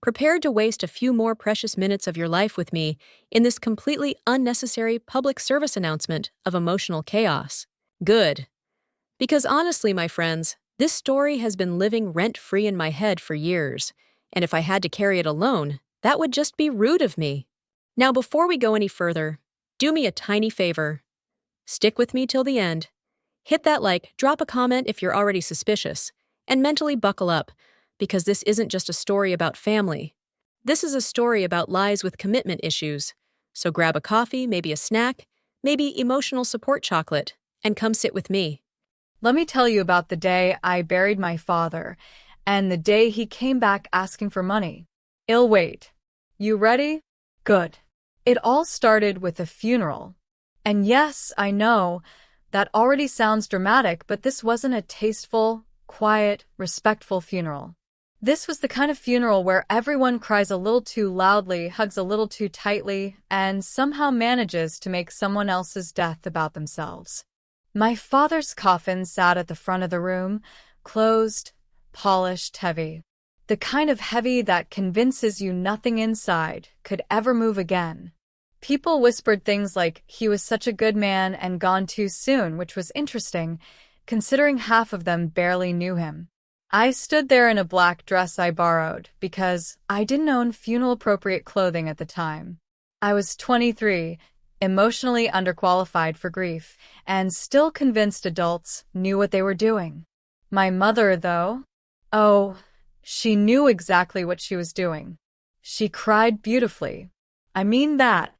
prepared to waste a few more precious minutes of your life with me in this completely unnecessary public service announcement of emotional chaos? Good. Because honestly, my friends, this story has been living rent-free in my head for years, and if I had to carry it alone, that would just be rude of me. Now, before we go any further, do me a tiny favor. Stick with me till the end. Hit that like, drop a comment if you're already suspicious, and mentally buckle up, because this isn't just a story about family. This is a story about lies with commitment issues. So grab a coffee, maybe a snack, maybe emotional support chocolate, and come sit with me. Let me tell you about the day I buried my father and the day he came back asking for money. I'll wait. You ready? Good. It all started with a funeral. And yes, I know, that already sounds dramatic, but this wasn't a tasteful, quiet, respectful funeral. This was the kind of funeral where everyone cries a little too loudly, hugs a little too tightly, and somehow manages to make someone else's death about themselves. My father's coffin sat at the front of the room, closed, polished, heavy. The kind of heavy that convinces you nothing inside could ever move again. People whispered things like he was such a good man and gone too soon, which was interesting, considering half of them barely knew him. I stood there in a black dress I borrowed because I didn't own funeral-appropriate clothing at the time. I was 23, emotionally underqualified for grief, and still convinced adults knew what they were doing. My mother, though, oh, she knew exactly what she was doing. She cried beautifully. I mean that.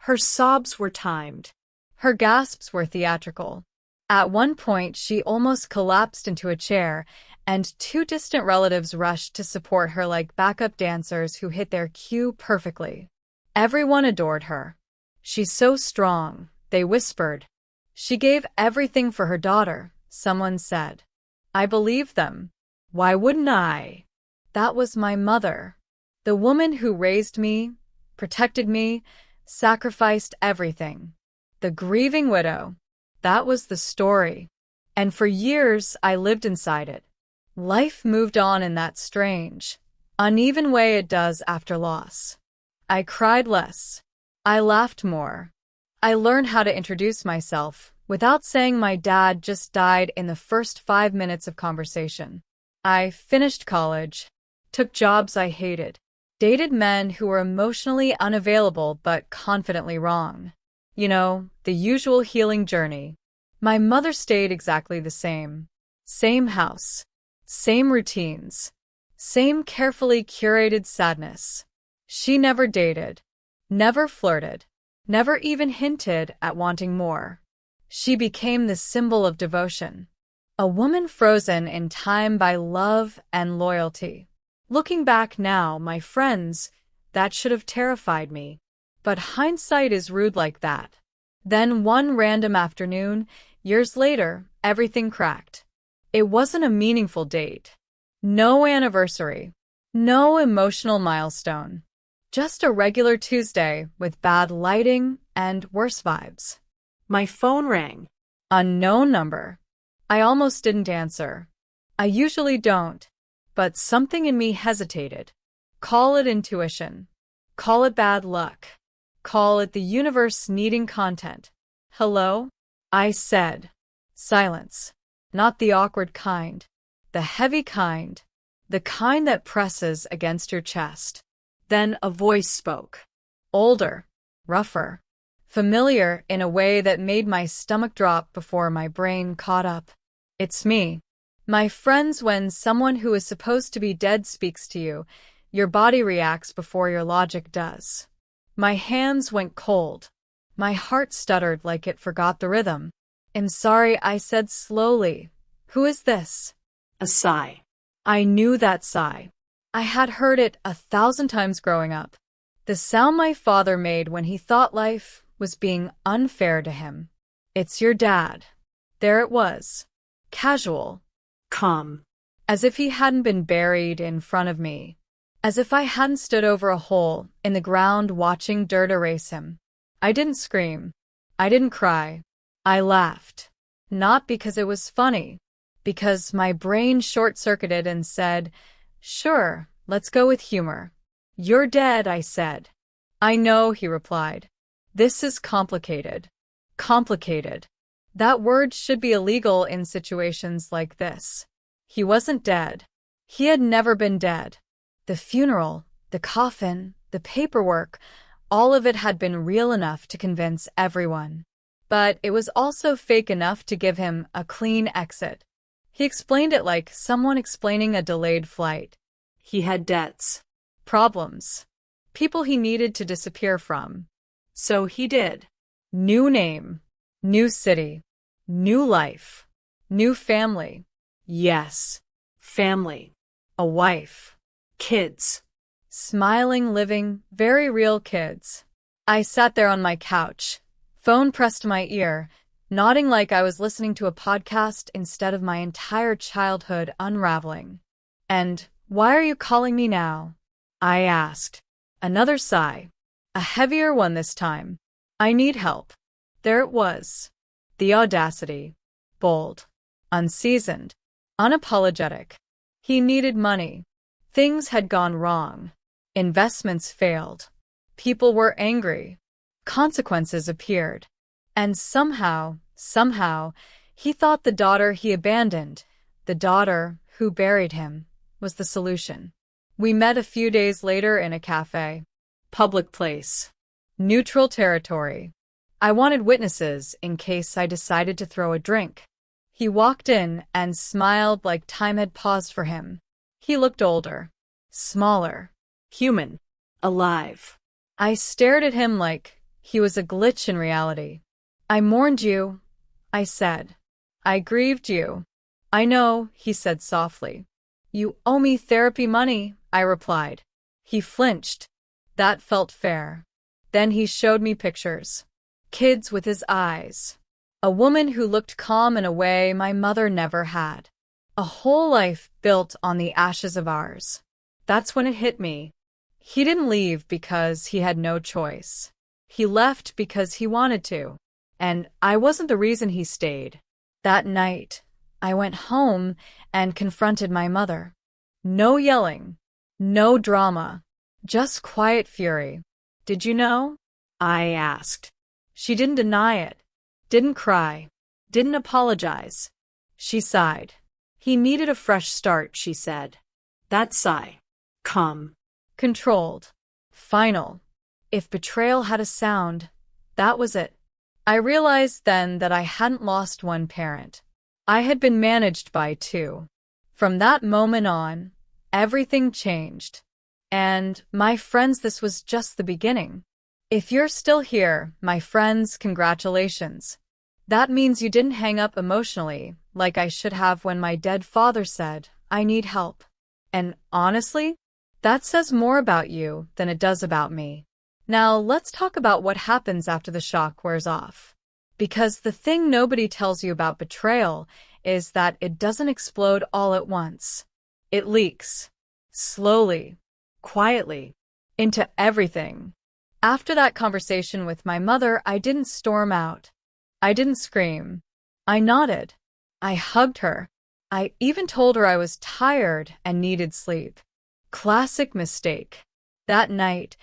Her sobs were timed. Her gasps were theatrical. At one point, she almost collapsed into a chair, and two distant relatives rushed to support her like backup dancers who hit their cue perfectly. Everyone adored her. She's so strong, they whispered. She gave everything for her daughter, someone said. I believed them. Why wouldn't I? That was my mother. The woman who raised me, protected me, sacrificed everything. The grieving widow. That was the story. And for years, I lived inside it. Life moved on in that strange, uneven way it does after loss. I cried less. I laughed more. I learned how to introduce myself without saying my dad just died in the first 5 minutes of conversation. I finished college, took jobs I hated, dated men who were emotionally unavailable but confidently wrong. You know, the usual healing journey. My mother stayed exactly the same. Same house. Same routines. Same carefully curated sadness. She never dated. Never flirted. Never even hinted at wanting more. She became the symbol of devotion. A woman frozen in time by love and loyalty. Looking back now, my friends, that should have terrified me. But hindsight is rude like that. Then one random afternoon, years later, everything cracked. It wasn't a meaningful date. No anniversary. No emotional milestone. Just a regular Tuesday with bad lighting and worse vibes. My phone rang. Unknown number. I almost didn't answer. I usually don't. But something in me hesitated. Call it intuition. Call it bad luck. Call it the universe needing content. Hello? I said. Silence. Not the awkward kind. The heavy kind. The kind that presses against your chest. Then a voice spoke. Older. Rougher. Familiar in a way that made my stomach drop before my brain caught up. It's me. My friends, when someone who is supposed to be dead speaks to you, your body reacts before your logic does. My hands went cold. My heart stuttered like it forgot the rhythm. I'm sorry, I said slowly. Who is this? A sigh. I knew that sigh. I had heard it 1,000 times growing up. The sound my father made when he thought life was being unfair to him. It's your dad. There it was. Casual. Calm. As if he hadn't been buried in front of me. As if I hadn't stood over a hole in the ground watching dirt erase him. I didn't scream. I didn't cry. I laughed. Not because it was funny. Because my brain short-circuited and said, sure, let's go with humor. "You're dead," I said. "I know," he replied. "This is complicated." Complicated. That word should be illegal in situations like this. He wasn't dead. He had never been dead. The funeral, the coffin, the paperwork, all of it had been real enough to convince everyone. But it was also fake enough to give him a clean exit. He explained it like someone explaining a delayed flight. He had debts. Problems. People he needed to disappear from. So he did. New name. New city. New life. New family. Yes. Family. A wife. Kids. Smiling, living, very real kids. I sat there on my couch, phone pressed to my ear, nodding like I was listening to a podcast instead of my entire childhood unraveling. "And why are you calling me now?" I asked. Another sigh. A heavier one this time. "I need help." There it was. The audacity. Bold. Unseasoned. Unapologetic. He needed money. Things had gone wrong. Investments failed. People were angry. Consequences appeared. And somehow, he thought the daughter he abandoned, the daughter who buried him, was the solution. We met a few days later in a cafe. Public place. Neutral territory. I wanted witnesses in case I decided to throw a drink. He walked in and smiled like time had paused for him. He looked older. Smaller. Human. Alive. I stared at him like he was a glitch in reality. "I mourned you," I said. "I grieved you." "I know," he said softly. "You owe me therapy money," I replied. He flinched. That felt fair. Then he showed me pictures. Kids with his eyes. A woman who looked calm in a way my mother never had. A whole life built on the ashes of ours. That's when it hit me. He didn't leave because he had no choice. He left because he wanted to. And I wasn't the reason he stayed. That night, I went home and confronted my mother. No yelling. No drama. Just quiet fury. "Did you know?" I asked. She didn't deny it. Didn't cry. Didn't apologize. She sighed. "He needed a fresh start," she said. That sigh. Calm. Controlled. Final. If betrayal had a sound, that was it. I realized then that I hadn't lost one parent. I had been managed by two. From that moment on, everything changed. And, my friends, this was just the beginning. If you're still here, my friends, congratulations. That means you didn't hang up emotionally, like I should have when my dead father said, "I need help." And honestly, that says more about you than it does about me. Now, let's talk about what happens after the shock wears off. Because the thing nobody tells you about betrayal is that it doesn't explode all at once. It leaks. Slowly. Quietly. Into everything. After that conversation with my mother, I didn't storm out. I didn't scream. I nodded. I hugged her. I even told her I was tired and needed sleep. Classic mistake. That night,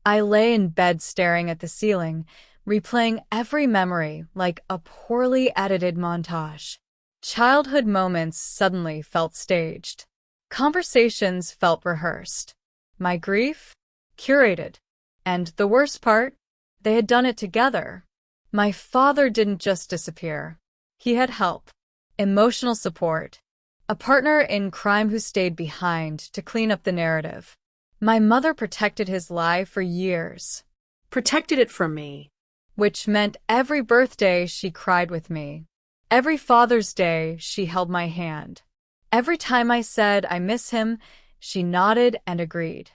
I lay in bed staring at the ceiling, replaying every memory like a poorly edited montage. Childhood moments suddenly felt staged. Conversations felt rehearsed. My grief? Curated. And the worst part? They had done it together. My father didn't just disappear. He had help. Emotional support. A partner in crime who stayed behind to clean up the narrative. My mother protected his lie for years. Protected it from me. Which meant every birthday she cried with me. Every Father's Day she held my hand. Every time I said I miss him, she nodded and agreed.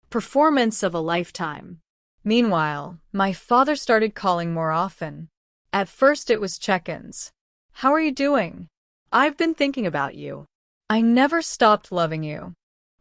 Performance of a lifetime. Meanwhile, my father started calling more often. At first it was check-ins. "How are you doing?" "I've been thinking about you." "I never stopped loving you."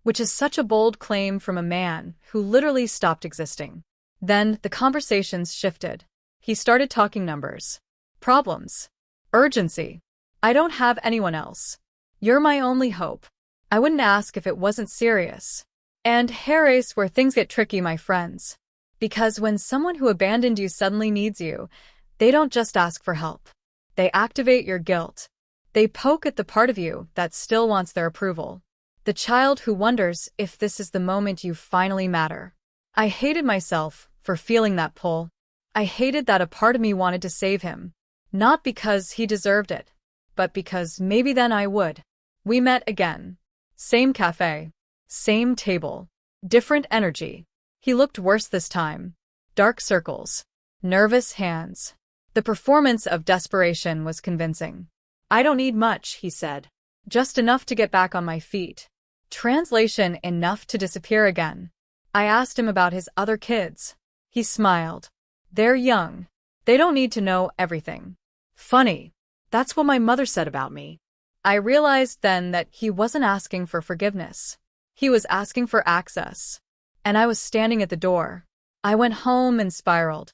Which is such a bold claim from a man who literally stopped existing. Then the conversations shifted. He started talking numbers. Problems. Urgency. "I don't have anyone else. You're my only hope." I wouldn't ask if it wasn't serious. And here is where things get tricky, my friends. Because when someone who abandoned you suddenly needs you, they don't just ask for help. They activate your guilt. They poke at the part of you that still wants their approval. The child who wonders if this is the moment you finally matter. I hated myself for feeling that pull. I hated that a part of me wanted to save him. Not because he deserved it, but because maybe then I would. We met again. Same cafe. Same table. Different energy. He looked worse this time. Dark circles. Nervous hands. The performance of desperation was convincing. I don't need much, he said. Just enough to get back on my feet. Translation: enough to disappear again. I asked him about his other kids. He smiled. They're young. They don't need to know everything. Funny. That's what my mother said about me. I realized then that he wasn't asking for forgiveness. He was asking for access. And I was standing at the door. I went home and spiraled.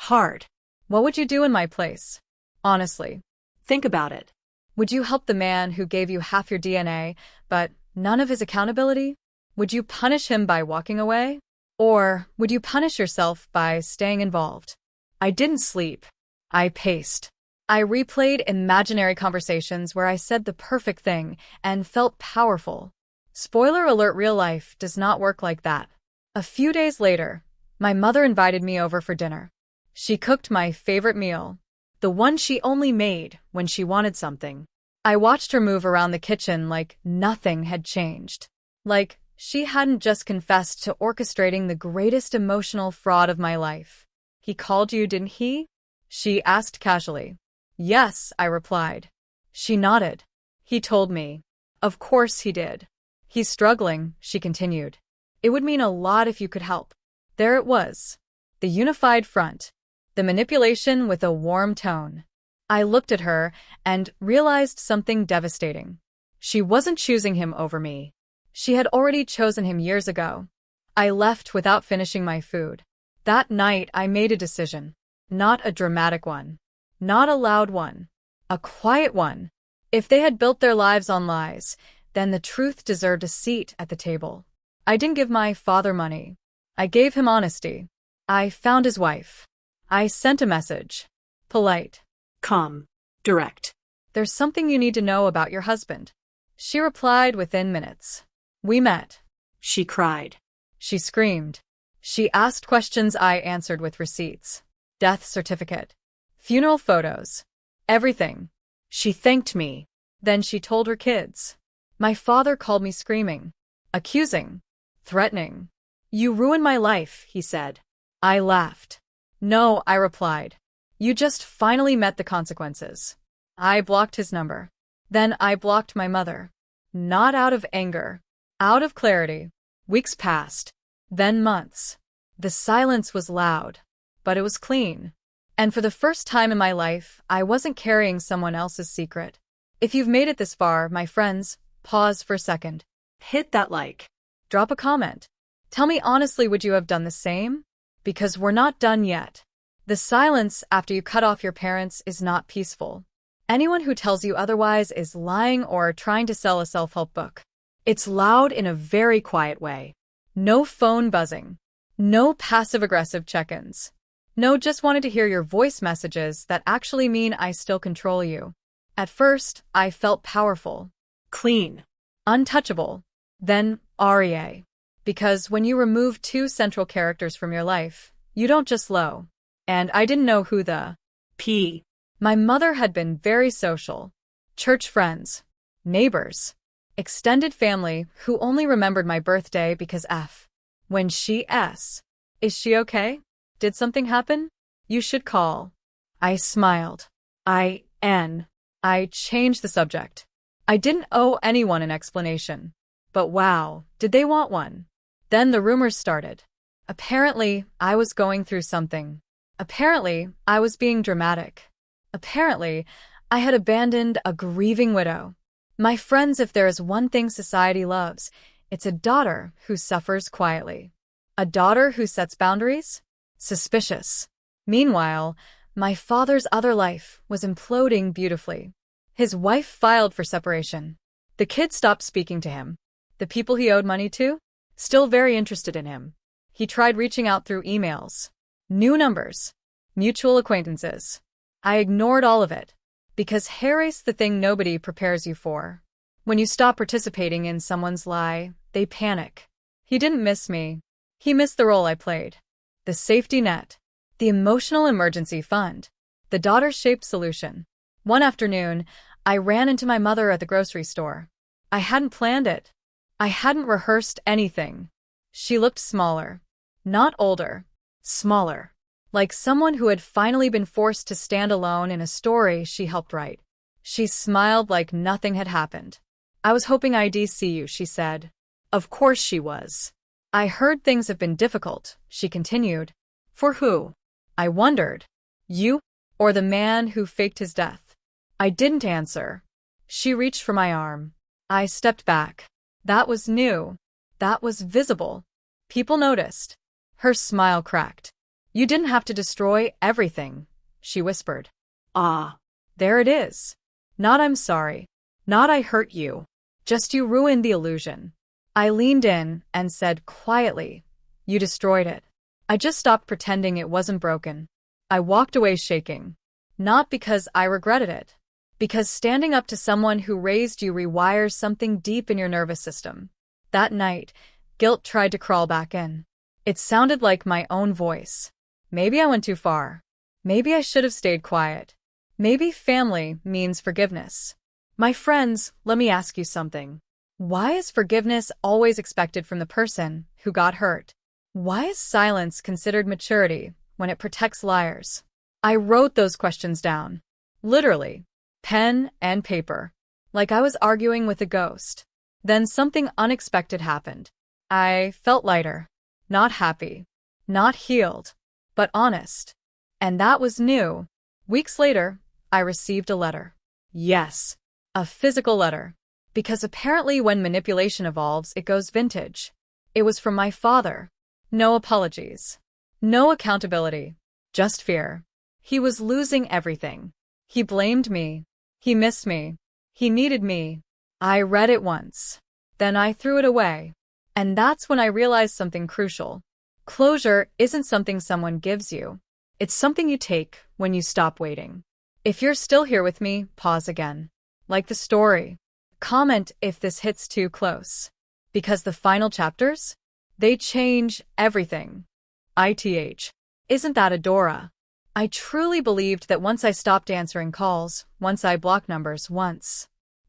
Hard. What would you do in my place? Honestly. Think about it. Would you help the man who gave you half your DNA, but none of his accountability? Would you punish him by walking away? Or would you punish yourself by staying involved? I didn't sleep. I paced. I replayed imaginary conversations where I said the perfect thing and felt powerful. Spoiler alert: real life does not work like that. A few days later, my mother invited me over for dinner. She cooked my favorite meal, the one she only made when she wanted something. I watched her move around the kitchen like nothing had changed. Like she hadn't just confessed to orchestrating the greatest emotional fraud of my life. He called you, didn't he? She asked casually. Yes, I replied. She nodded. He told me. Of course he did. He's struggling, she continued. It would mean a lot if you could help. There it was. The unified front. The manipulation with a warm tone. I looked at her and realized something devastating. She wasn't choosing him over me. She had already chosen him years ago. I left without finishing my food. That night I made a decision. Not a dramatic one. Not a loud one. A quiet one. If they had built their lives on lies, then the truth deserved a seat at the table. I didn't give my father money. I gave him honesty. I found his wife. I sent a message. Polite. Calm. Direct. There's something you need to know about your husband. She replied within minutes. We met. She cried. She screamed. She asked questions I answered with receipts. Death certificate. Funeral photos. Everything. She thanked me. Then she told her kids. My father called me screaming. Accusing. Threatening. You ruined my life, he said. I laughed. No, I replied. You just finally met the consequences. I blocked his number. Then I blocked my mother. Not out of anger. Out of clarity. Weeks passed. Then months. The silence was loud. But it was clean. And for the first time in my life, I wasn't carrying someone else's secret. If you've made it this far, my friends, pause for a second. Hit that like. Drop a comment. Tell me honestly, would you have done the same? Because we're not done yet. The silence after you cut off your parents is not peaceful. Anyone who tells you otherwise is lying or trying to sell a self-help book. It's loud in a very quiet way. No phone buzzing. No passive-aggressive check-ins. No, just wanted to hear your voice messages that actually mean I still control you. At first, I felt powerful. Clean. Untouchable. Then, REA. Because when you remove two central characters from your life, you don't just low. And I didn't know who the P. My mother had been very social. Church friends. Neighbors. Extended family who only remembered my birthday because F. When she S. Is she okay? Did something happen? You should call. I smiled. I changed the subject. I didn't owe anyone an explanation. But wow, did they want one? Then the rumors started. Apparently, I was going through something. Apparently, I was being dramatic. Apparently, I had abandoned a grieving widow. My friends, if there is one thing society loves, it's a daughter who suffers quietly. A daughter who sets boundaries? Suspicious. Meanwhile, my father's other life was imploding beautifully. His wife filed for separation. The kids stopped speaking to him. The people he owed money to? Still very interested in him. He tried reaching out through emails. New numbers. Mutual acquaintances. I ignored all of it. Because hair's the thing nobody prepares you for. When you stop participating in someone's lie, they panic. He didn't miss me. He missed the role I played. The safety net. The emotional emergency fund. The daughter-shaped solution. One afternoon, I ran into my mother at the grocery store. I hadn't planned it. I hadn't rehearsed anything. She looked smaller. Not older. Smaller. Like someone who had finally been forced to stand alone in a story she helped write. She smiled like nothing had happened. I was hoping I'd see you, she said. Of course she was. I heard things have been difficult, she continued. For who? I wondered. You? Or the man who faked his death? I didn't answer. She reached for my arm. I stepped back. That was new. That was visible. People noticed. Her smile cracked. You didn't have to destroy everything, she whispered. Ah. There it is. Not I'm sorry. Not I hurt you. Just you ruined the illusion. I leaned in and said quietly, you destroyed it. I just stopped pretending it wasn't broken. I walked away shaking. Not because I regretted it. Because standing up to someone who raised you rewires something deep in your nervous system. That night, guilt tried to crawl back in. It sounded like my own voice. Maybe I went too far. Maybe I should have stayed quiet. Maybe family means forgiveness. My friends, let me ask you something. Why is forgiveness always expected from the person who got hurt? Why is silence considered maturity when it protects liars? I wrote those questions down. Literally. Pen and paper. Like I was arguing with a ghost. Then something unexpected happened. I felt lighter. Not happy. Not healed. But honest. And that was new. Weeks later, I received a letter. Yes. A physical letter. Because apparently when manipulation evolves, it goes vintage. It was from my father. No apologies. No accountability. Just fear. He was losing everything. He blamed me. He missed me. He needed me. I read it once. Then I threw it away. And that's when I realized something crucial. Closure isn't something someone gives you. It's something you take when you stop waiting. If you're still here with me, pause again. Like the story. Comment if this hits too close. Because the final chapters? They change everything. Isn't that Adora? I truly believed that once I stopped answering calls, once I blocked numbers,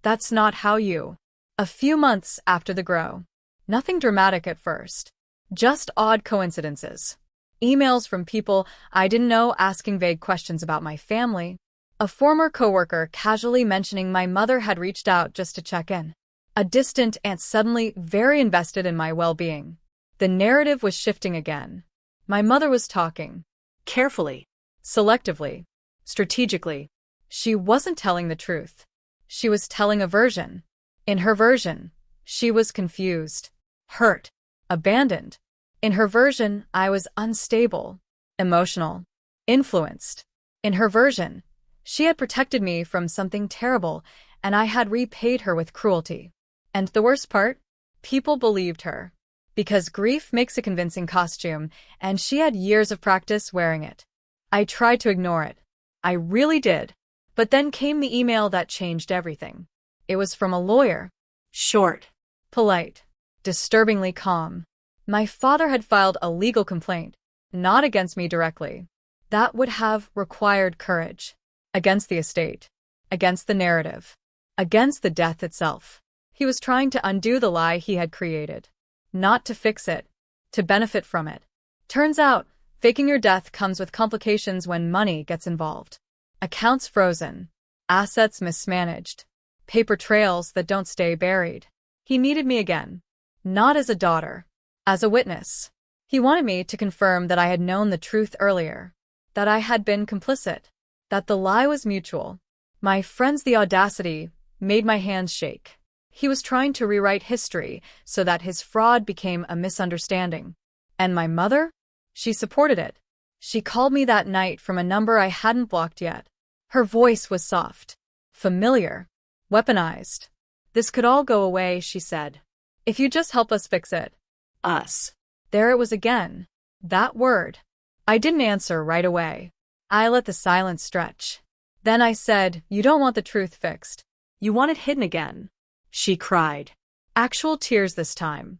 That's not how you. A few months after the grow. Nothing dramatic at first. Just odd coincidences. Emails from people I didn't know asking vague questions about my family. A former coworker casually mentioning my mother had reached out just to check in. A distant aunt suddenly very invested in my well-being. The narrative was shifting again. My mother was talking. Carefully. Selectively. Strategically. She wasn't telling the truth. She was telling a version. In her version, she was confused, hurt, abandoned. In her version, I was unstable, emotional, influenced. In her version, she had protected me from something terrible, and I had repaid her with cruelty. And the worst part? People believed her. Because grief makes a convincing costume, and she had years of practice wearing it. I tried to ignore it. I really did. But then came the email that changed everything. It was from a lawyer. Short. Polite. Disturbingly calm. My father had filed a legal complaint, not against me directly. That would have required courage. Against the estate. Against the narrative. Against the death itself. He was trying to undo the lie he had created. Not to fix it. To benefit from it. Turns out, faking your death comes with complications when money gets involved. Accounts frozen. Assets mismanaged. Paper trails that don't stay buried. He needed me again. Not as a daughter. As a witness. He wanted me to confirm that I had known the truth earlier. That I had been complicit. That the lie was mutual. My friends, the audacity, made my hands shake. He was trying to rewrite history so that his fraud became a misunderstanding. And my mother? She supported it. She called me that night from a number I hadn't blocked yet. Her voice was soft. Familiar. Weaponized. This could all go away, she said. If you just help us fix it. Us. There it was again. That word. I didn't answer right away. I let the silence stretch. Then I said, "You don't want the truth fixed. You want it hidden again." She cried. Actual tears this time.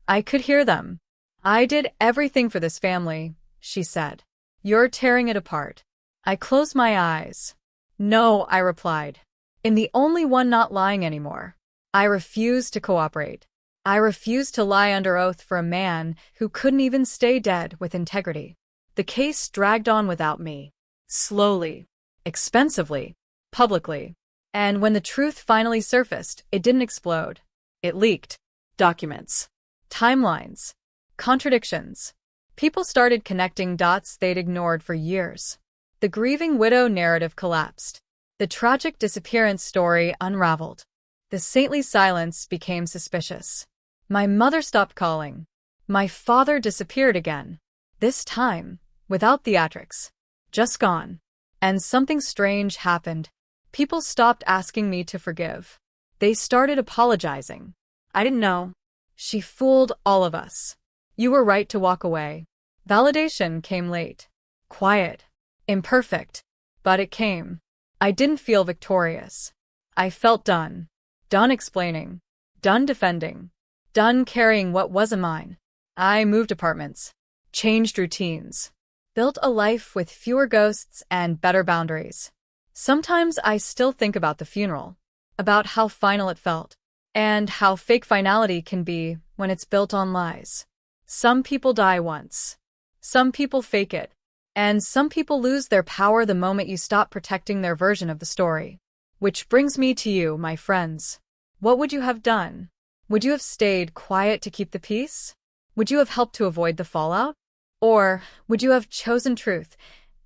I could hear them. "I did everything for this family," she said. "You're tearing it apart." I closed my eyes. "No," I replied. "I'm the only one not lying anymore. I refuse to cooperate. I refuse to lie under oath for a man who couldn't even stay dead with integrity." The case dragged on without me. Slowly. Expensively. Publicly. And when the truth finally surfaced, it didn't explode. It leaked. Documents. Timelines. Contradictions. People started connecting dots they'd ignored for years. The grieving widow narrative collapsed. The tragic disappearance story unraveled. The saintly silence became suspicious. My mother stopped calling. My father disappeared again. This time, without theatrics. Just gone. And something strange happened. People stopped asking me to forgive. They started apologizing. I didn't know. She fooled all of us. You were right to walk away. Validation came late. Quiet. Imperfect. But it came. I didn't feel victorious. I felt done. Done explaining. Done defending. Done carrying what wasn't mine. I moved apartments. Changed routines. Built a life with fewer ghosts and better boundaries. Sometimes I still think about the funeral. About how final it felt. And how fake finality can be when it's built on lies. Some people die once. Some people fake it. And some people lose their power the moment you stop protecting their version of the story. Which brings me to you, my friends. What would you have done? Would you have stayed quiet to keep the peace? Would you have helped to avoid the fallout? Or would you have chosen truth,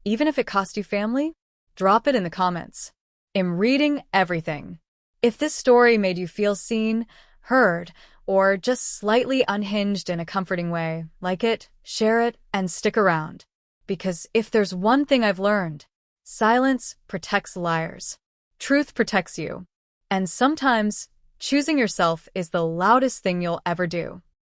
even if it cost you family? Drop it in the comments. I'm reading everything. If this story made you feel seen, heard, or just slightly unhinged in a comforting way, like it, share it, and stick around. Because if there's one thing I've learned, silence protects liars. Truth protects you. And sometimes, choosing yourself is the loudest thing you'll ever do.